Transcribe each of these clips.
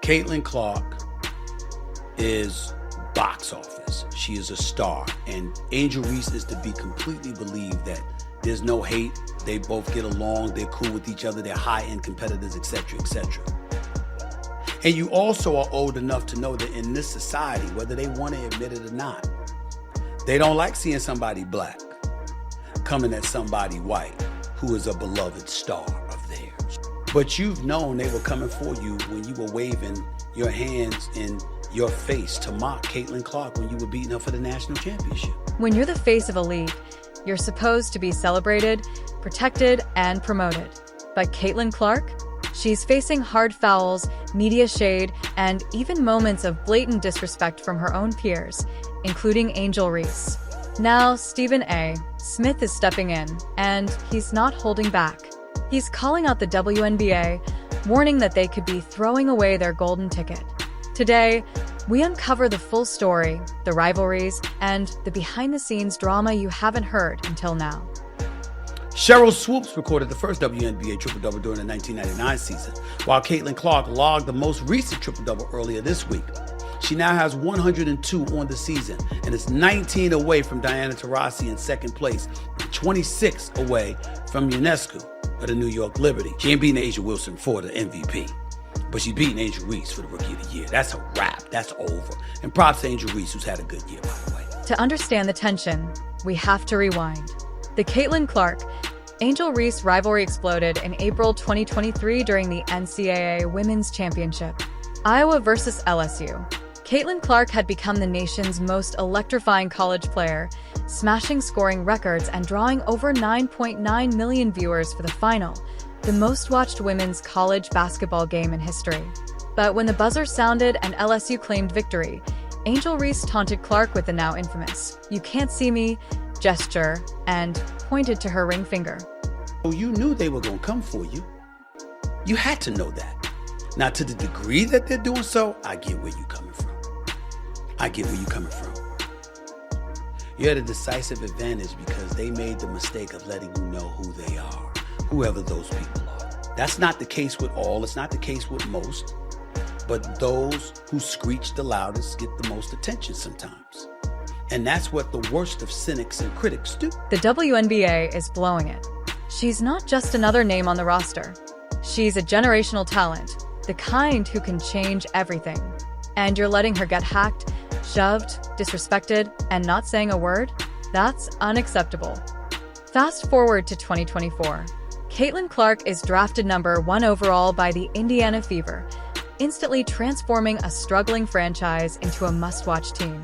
Caitlin Clark is box office. She is a star. And Angel Reese is to be completely believed that there's no hate. They both get along. They're cool with each other. They're high-end competitors, etc., etc. And you also are old enough to know that in this society, whether they want to admit it or not, they don't like seeing somebody black coming at somebody white who is a beloved star of theirs. But you've known they were coming for you when you were waving your hands in your face to mock Caitlin Clark when you were beating her for the national championship. When you're the face of a league, you're supposed to be celebrated, protected, and promoted. But Caitlin Clark? She's facing hard fouls, media shade, and even moments of blatant disrespect from her own peers, including Angel Reese. Now, Stephen A. Smith is stepping in, and he's not holding back. He's calling out the WNBA, warning that they could be throwing away their golden ticket. Today, we uncover the full story, the rivalries, and the behind-the-scenes drama you haven't heard until now. Sheryl Swoopes recorded the first WNBA triple-double during the 1999 season, while Caitlin Clark logged the most recent triple-double earlier this week. She now has 102 on the season and is 19 away from Diana Taurasi in second place, and 26 away from Ionescu of the New York Liberty. She ain't beating A'ja Wilson for the MVP, but she's beating Angel Reese for the Rookie of the Year. That's a wrap. That's over. And props to Angel Reese, who's had a good year, by the way. To understand the tension, we have to rewind. The Caitlin Clark Angel Reese rivalry exploded in April 2023 during the NCAA Women's Championship. Iowa versus LSU. Caitlin Clark had become the nation's most electrifying college player, smashing scoring records and drawing over 9.9 million viewers for the final, the most-watched women's college basketball game in history. But when the buzzer sounded and LSU claimed victory, Angel Reese taunted Clark with the now infamous "you can't see me" gesture and pointed to her ring finger. Oh, you knew they were going to come for you. You had to know that. Now, to the degree that they're doing so, I get where you're coming from. I get where you're coming from. You had a decisive advantage because they made the mistake of letting you know who they are, whoever those people are. That's not the case with all. It's not the case with most. But those who screech the loudest get the most attention sometimes. And that's what the worst of cynics and critics do. The WNBA is blowing it. She's not just another name on the roster. She's a generational talent, the kind who can change everything. And you're letting her get hacked, shoved, disrespected, and not saying a word? That's unacceptable. Fast forward to 2024. Caitlin Clark is drafted number 1 overall by the Indiana Fever, instantly transforming a struggling franchise into a must-watch team.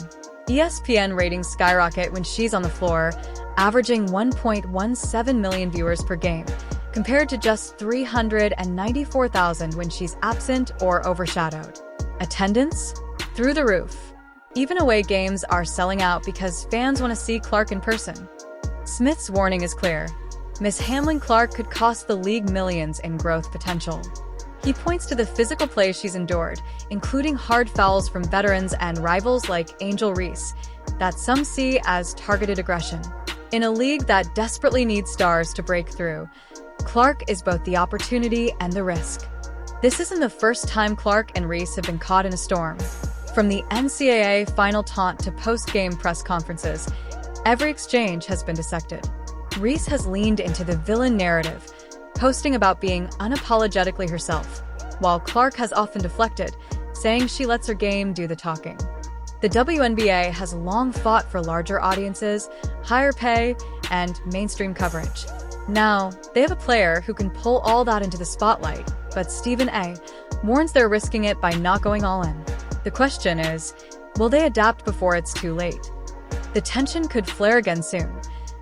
ESPN ratings skyrocket when she's on the floor, averaging 1.17 million viewers per game, compared to just 394,000 when she's absent or overshadowed. Attendance? Through the roof. Even away games are selling out because fans want to see Clark in person. Smith's warning is clear. Mishandling Clark could cost the league millions in growth potential. He points to the physical play she's endured, including hard fouls from veterans and rivals like Angel Reese, that some see as targeted aggression. In a league that desperately needs stars to break through, Clark is both the opportunity and the risk. This isn't the first time Clark and Reese have been caught in a storm. From the NCAA final taunt to post-game press conferences, every exchange has been dissected. Reese has leaned into the villain narrative, posting about being unapologetically herself, while Clark has often deflected, saying she lets her game do the talking. The WNBA has long fought for larger audiences, higher pay, and mainstream coverage. Now, they have a player who can pull all that into the spotlight, but Stephen A. warns they're risking it by not going all in. The question is, will they adapt before it's too late? The tension could flare again soon.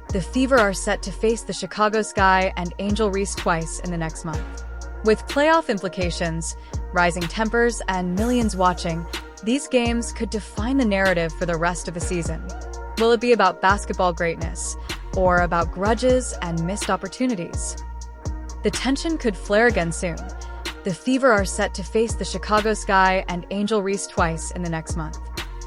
The Fever are set to face the Chicago Sky and Angel Reese twice in the next month. With playoff implications, rising tempers, and millions watching, these games could define the narrative for the rest of the season. Will it be about basketball greatness, or about grudges and missed opportunities? The tension could flare again soon. The Fever are set to face the Chicago Sky and Angel Reese twice in the next month.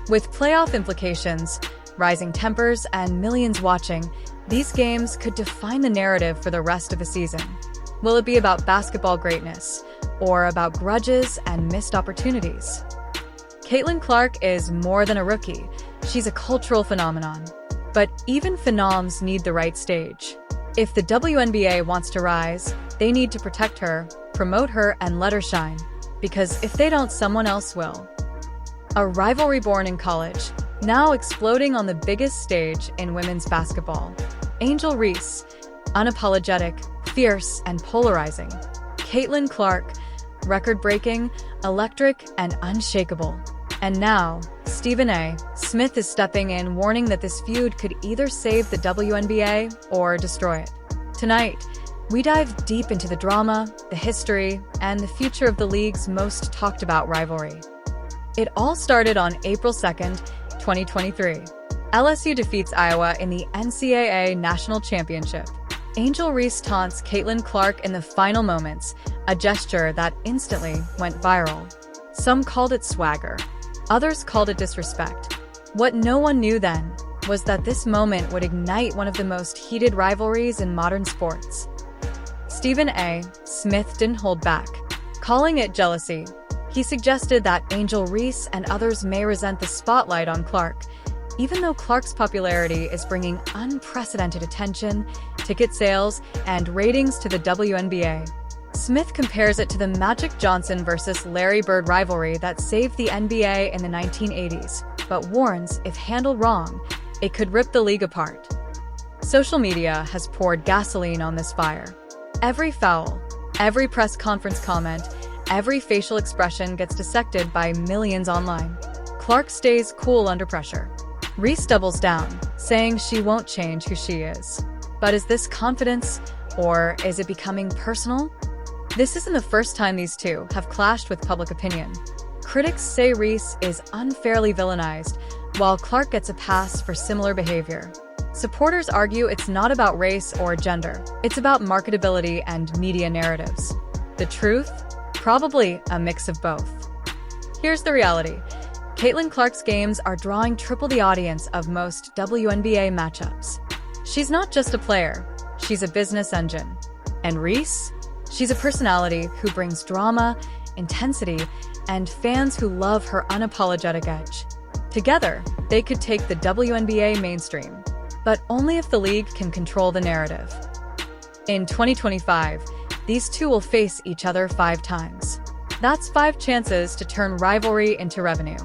With playoff implications, rising tempers, and millions watching, these games could define the narrative for the rest of the season. Will it be about basketball greatness, or about grudges and missed opportunities? Caitlin Clark is more than a rookie. She's a cultural phenomenon. But even phenoms need the right stage. If the WNBA wants to rise, they need to protect her, promote her, and let her shine. Because if they don't, someone else will. A rivalry born in college, now exploding on the biggest stage in women's basketball. Angel Reese, unapologetic, fierce, and polarizing. Caitlin Clark, record-breaking, electric, and unshakable. And now, Stephen A. Smith is stepping in, warning that this feud could either save the WNBA or destroy it. Tonight, we dive deep into the drama, the history, and the future of the league's most talked-about rivalry. It all started on April 2nd, 2023. LSU defeats Iowa in the NCAA National Championship. Angel Reese taunts Caitlin Clark in the final moments, a gesture that instantly went viral. Some called it swagger. Others called it disrespect. What no one knew then was that this moment would ignite one of the most heated rivalries in modern sports. Stephen A. Smith didn't hold back, calling it jealousy. He suggested that Angel Reese and others may resent the spotlight on Clark, even though Clark's popularity is bringing unprecedented attention, ticket sales, and ratings to the WNBA. Smith compares it to the Magic Johnson versus Larry Bird rivalry that saved the NBA in the 1980s, but warns if handled wrong, it could rip the league apart. Social media has poured gasoline on this fire. Every foul, every press conference comment, every facial expression gets dissected by millions online. Clark stays cool under pressure. Reese doubles down, saying she won't change who she is. But is this confidence, or is it becoming personal? This isn't the first time these two have clashed with public opinion. Critics say Reese is unfairly villainized, while Clark gets a pass for similar behavior. Supporters argue it's not about race or gender, it's about marketability and media narratives. The truth? Probably a mix of both. Here's the reality. Caitlin Clark's games are drawing triple the audience of most WNBA matchups. She's not just a player, she's a business engine. And Reese? She's a personality who brings drama, intensity, and fans who love her unapologetic edge. Together, they could take the WNBA mainstream, but only if the league can control the narrative. In 2025, these two will face each other 5 times. That's 5 chances to turn rivalry into revenue.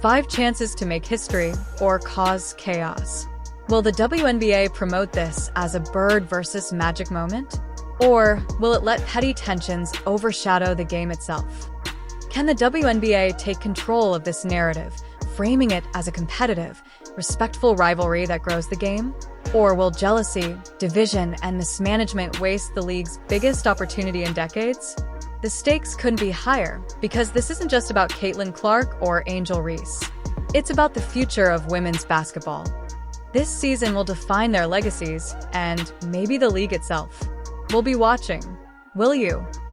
5 chances to make history or cause chaos. Will the WNBA promote this as a Bird versus Magic moment? Or will it let petty tensions overshadow the game itself? Can the WNBA take control of this narrative, framing it as a competitive, respectful rivalry that grows the game? Or will jealousy, division, and mismanagement waste the league's biggest opportunity in decades? The stakes couldn't be higher, because this isn't just about Caitlin Clark or Angel Reese. It's about the future of women's basketball. This season will define their legacies, and maybe the league itself. We'll be watching. Will you?